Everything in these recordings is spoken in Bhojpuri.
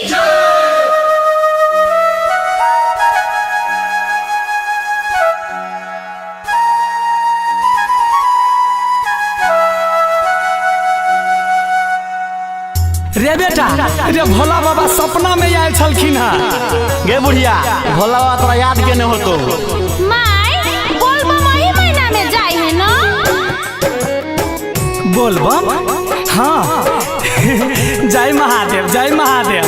रे बेटा, रे भोला बाबा सपना में आयल छलखिन हा। गे बुढ़िया, भोला बाबा तोरा याद के नहीं होतो। बोलबम वही महीना में जाए है ना? बोलबम? हाँ। जय महादेव, जय महादेव।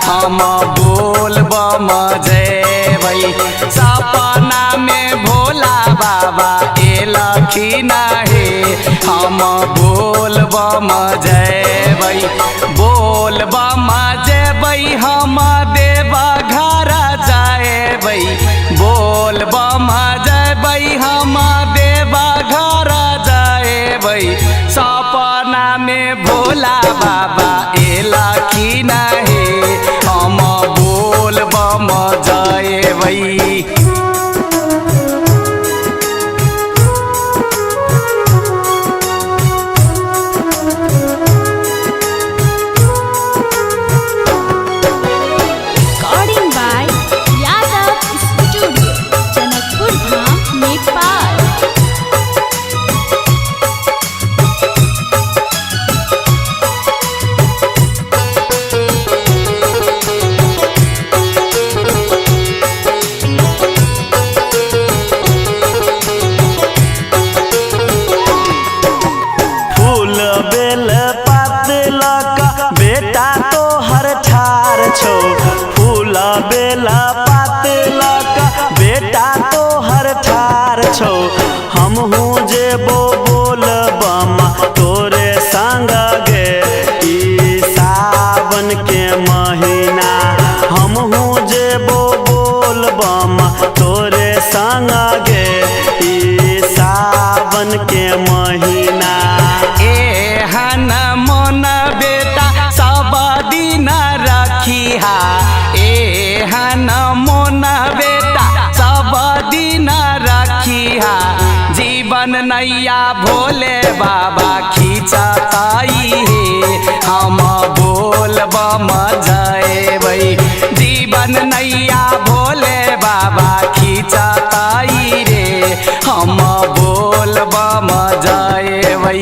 हम बोलबम जयबै सपना में भोला बाबा एलखिन हे। हम बोलबम जयबै बोलबम जयबै हम देवघर जयबै बोलबम जयबै हम देवघर जयबै सपना में भोला बाबा एलखिन हे। हम बोलबम जयबै। फूल बेला पातलक बेटा तो हर ठार छो। हमहू जेबो बोलबम तोरे संग गे ई सावन के महीना। हमहू जेबो बोलबम तोरे संग गे ई सावन के महीना। एहन मन बेटा सब दिन रखिहा एहन मन बेटा सब दिन रखिहा। जीवन नैया भोले बाबा खींचताई हे। हम बोलबम जयबै जीवन नैया भोले बाबा खींचताई रे। हम बोलबम जयबै।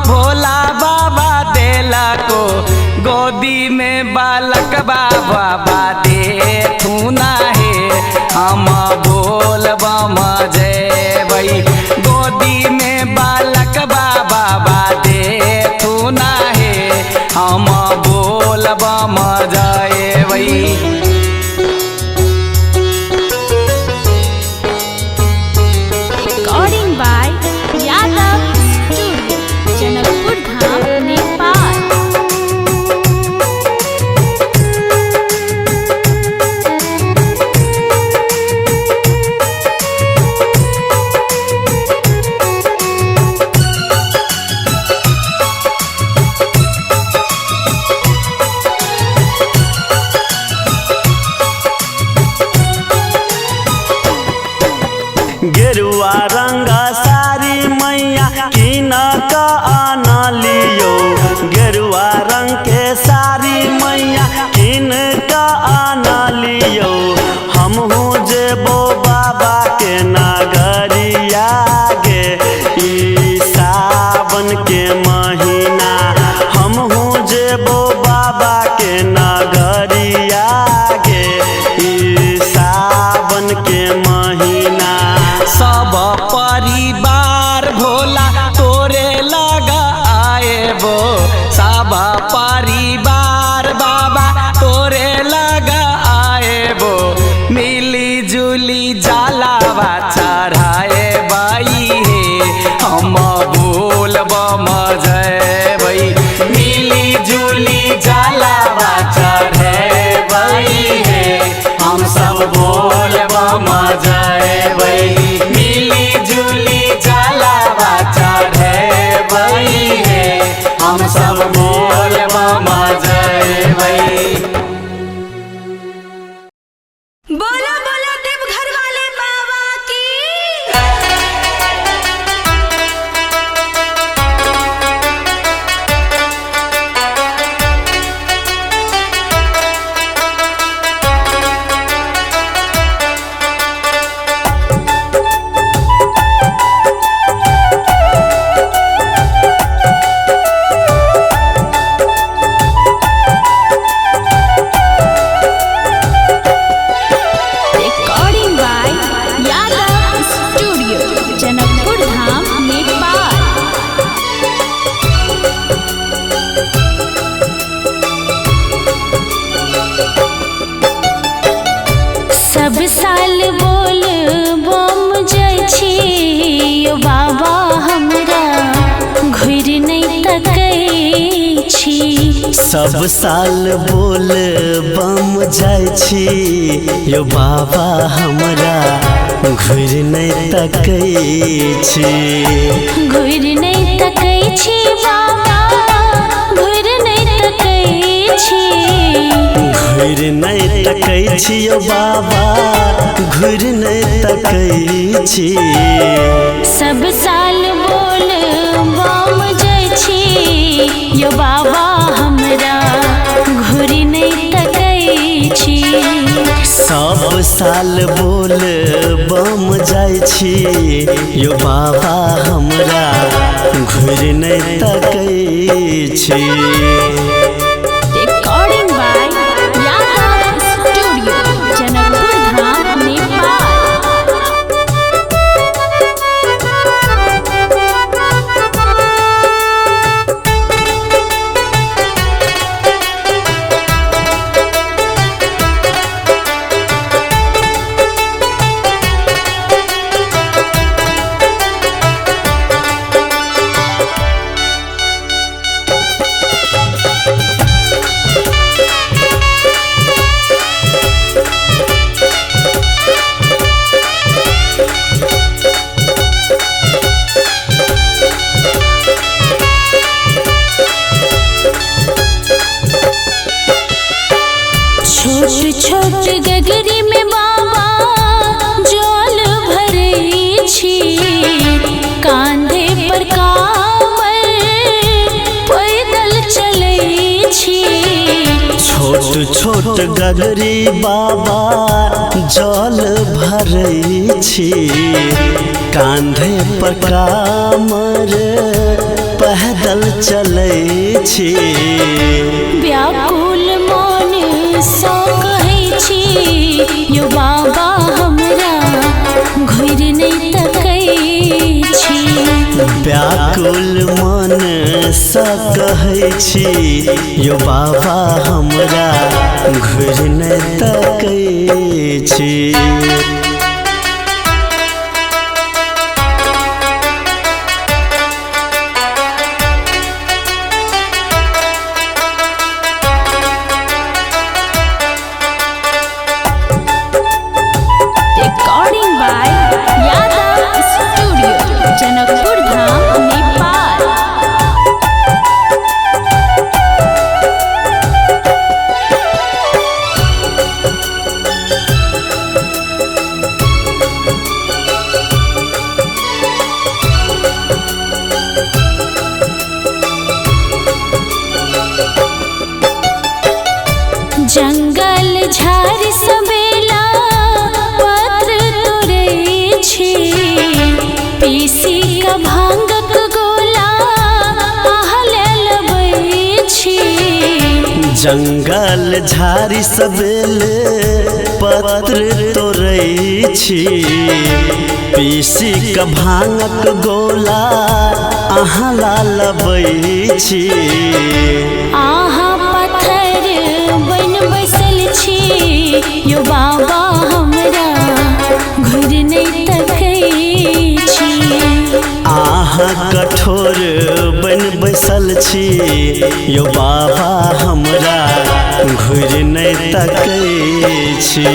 भोला बाबा देला को गोदी में बालक बाबा दे थूना है। हम बोलबम जयबै गोदी में बालक बाबा दे थूना है। हम बोलबम जयबै। सब बोल बम जयबै मिली जुली जलावा चढ़ेबै हे हम सब बोल बम जयबै। बोलो बोलो देवघर वाले बाबा की। Recording by Yadav Studio, Janakpur Dham, Nepal. सब साल बोल बम जाइ छी यो बाबा हमरा घुर नहीं तकै छी। सब साल बोल बम जाइ छी यो बाबा हमरा घुर नहीं तकै छी। घुर नहीं तकै छी बाबा घुर नहीं तकै छी। घुर नहीं तकै छी यो बाबा घुर नहीं तकै छी। सब साल बोल बम जाइ छी यो बाबा हमरा घुर नहीं तकै छी। सब साल बोल बम जाइ छी यो बाबा हमरा घुर नहीं तकै छी। Recording by Yadav Studio, Janakpur Dham, Nepal. छोट छोट गगरी में बाबा जल भरै छी कांधे पर कांवर पैदल चलै छी। छोट छोट गगरी बाबा जल भरै छी कांधे पर कामर पैदल चलै छी। व्याकुल मन सँ कहै छी यो बाबा हमरा घुर नहीं तकै छी। व्याकुल मन सँ कहै छी यो बाबा हमरा घुर नहीं तकै छी। Recording by Yadav Studio, Janakpur Dham, Nepal. जंगल झाड़ सबेला पत्र तोड़ै छी पीसी का भांगक गोला आहले लबै छी। जंगल झाड़ी सबेले पत्र तोड़ै छी पीसी का भांगक गोला अहाँ ला लबै छी। आहा पत्थर बन बैसल छी यो बाबा हमरा घुर नहीं तकै छी। आहा कठोर बन बैसल छी यो बाबा हमरा घुर नहीं तकै छी।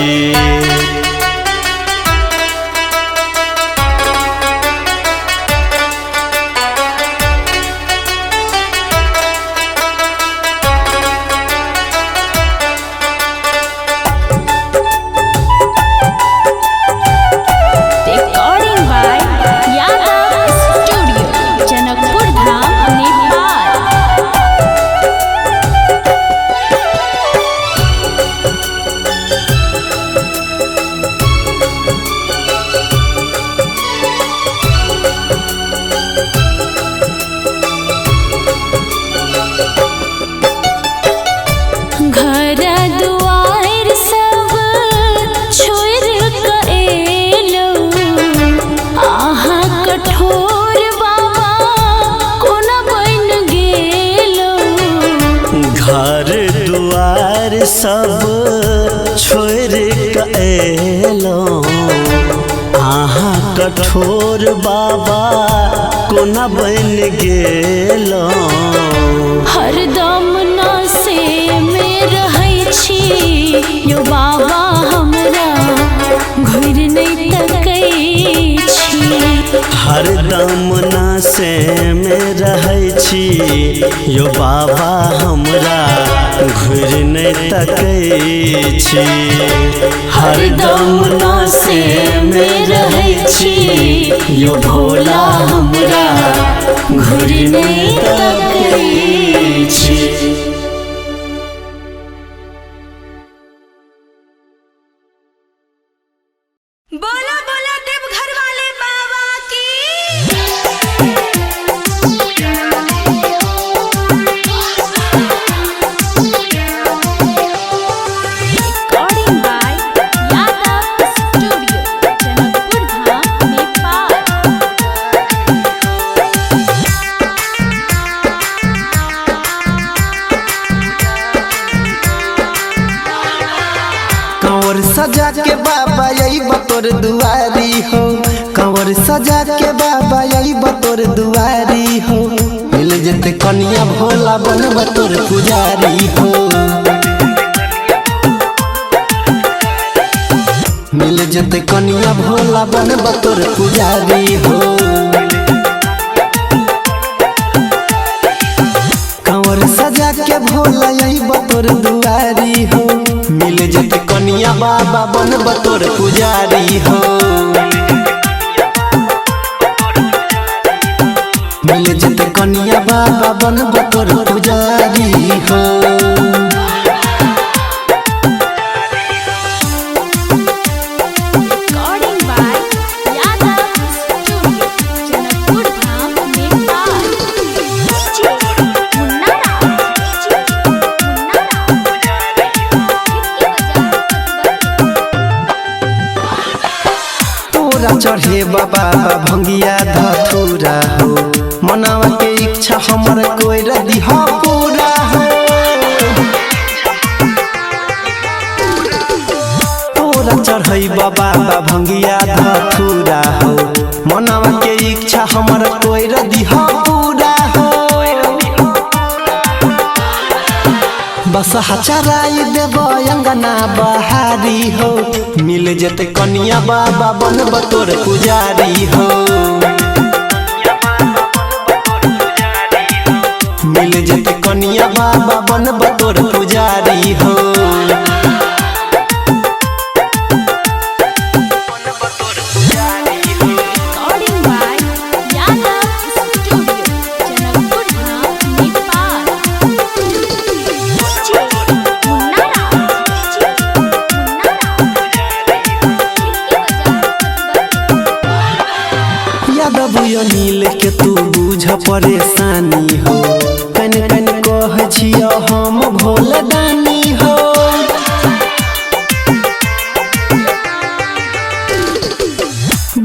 कठोर बाबा कोना बन गेल हरदम नशे में रहै छी यो बाबा हमरा घुर नहीं तकै छी हरदम नशे में रहै छी यो बाबा हमरा घुर नहीं तकै छी हरदम नशे में रहै छी यो भोला हमरा घुर नहीं तकै छी। बोला बोला देवघर वाले बाबा की। Recording by Yadav studio Janakpur Dham Nepal. कंवर सजा के बाबा यही बतोर दुआरी हो कंवर सजा के बाबा यही बतोर दुआरी हो मिल जते कन्या भोला बन बतोर पुजारी हो मिल जते कन्या भोला बन बतोर पुजारी हो कंवर सजा के भोला यही बतोर दुआरी हो मिल जते कन्या बाबा बन बतोर पुजारी हो मिल जते कन्या बाबा बन बतोर पुजारी हो। Recording by Yadav studio Janakpur Dham Nepal. मुन्ना तोरा चढ़े बाबा भंगिया धथुरा हो मनावा के इच्छा हमर कोई रदी हो पूरा हो तोरा चढ़े बाबा भंगिया धथुरा हो मनावा के इच्छा हमर कोई रदी हो पूरा हो बस हचराई देव अंगना बहारी हो मिल जते कन्या बाबा बन बतोर पुजारी हो मिल जते कन्या बाबा बन बतोर पुजारी हो। Recording by Yadav studio Janakpur Dham Nepal. Yadav नील के तू बुझ परेशानी हो कन कन कह छियो हम भोल दानी हो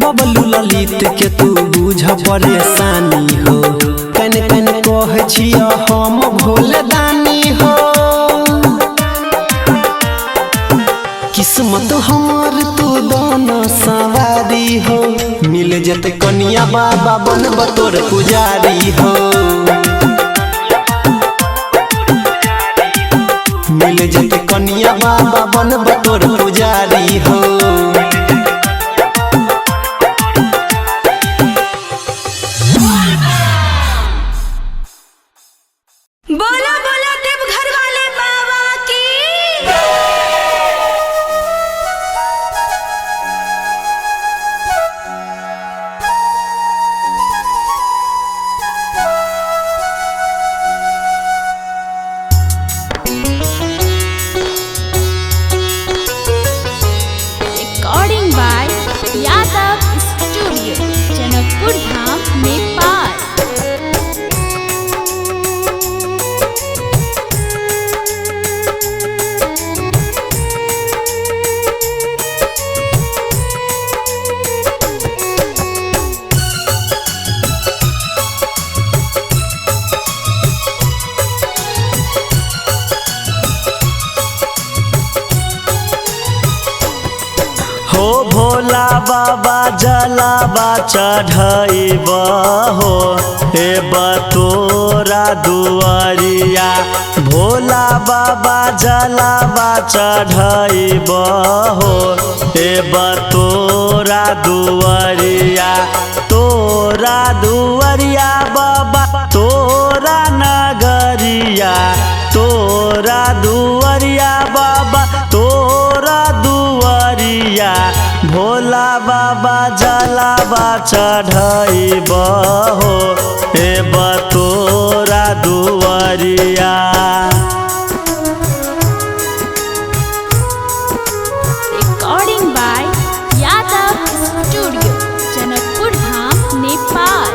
बबलू ललित के तू बुझ परेशानी हो कन कन कह छियो हम भोल दानी हो किस्मत हमर तू दोनों सवारी हो मिल जते कन्या बाबा बन बतोर पुजारी हो मिल जते कन्या बाबा बन बतोर पुजारी हो। बोला बोला देवघर वाले बाबा की। हो भोला बाबा जलावा चढ़ाइब हो हे बतोरा दुआरिया भोला बाबा जलावा चढ़ाइब हो हे बतोरा दुआरिया तोरा दुआरिया बाबा तोरा नगरिया तोरा दुआरिया बाबा तोरा दुआरिया भोला बाबा जलावा चढ़ाइब हो हे बतोरा दुआरिया। Recording by Yadav Studio, Janakpur Dham, Nepal.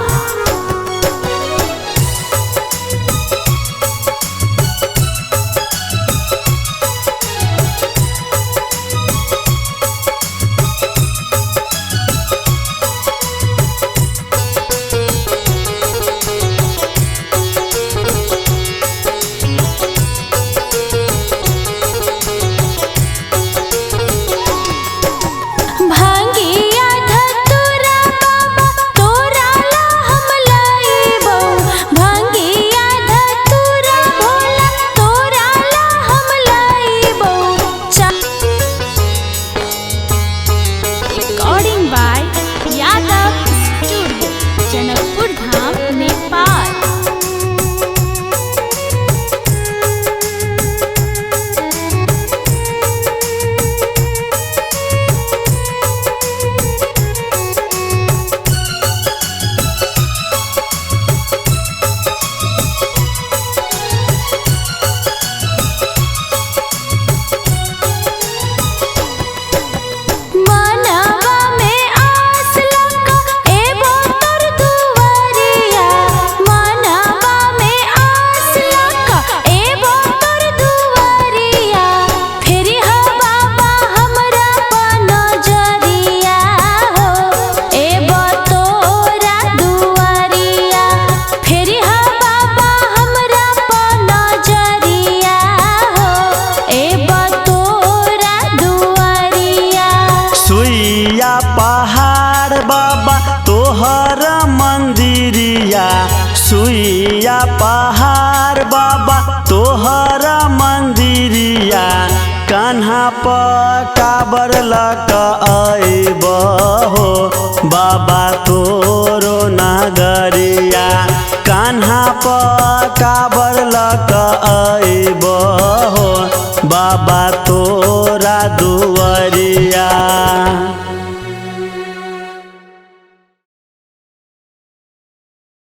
भांगिया धतुरा बाबा तोरा ला हम लाइबो भांगिया धतुरा भोला तोरा ला हम लाइबो Recording by Yadav Studio, Janakpur Dham, Nepal. मनवा में आस लगा एबो तोर दुआरिया मनवा में आस लगा एबो तोर दुआरिया फेरी हो बाबा हमरा नजरिया हो एबो तोरा दुआरिया फेरी हो बाबा हमरा नजरिया हो एबो तोरा दुआरिया। सुइया पहाड़ बाबा तोहर मंदिरिया सुइया पहाड़ बाबा तोहर मंदिरिया कान्हा पर काबर लक आइब हो बाबा तोरो नगरिया कान्हा पर काबर लक आइब हो बाबा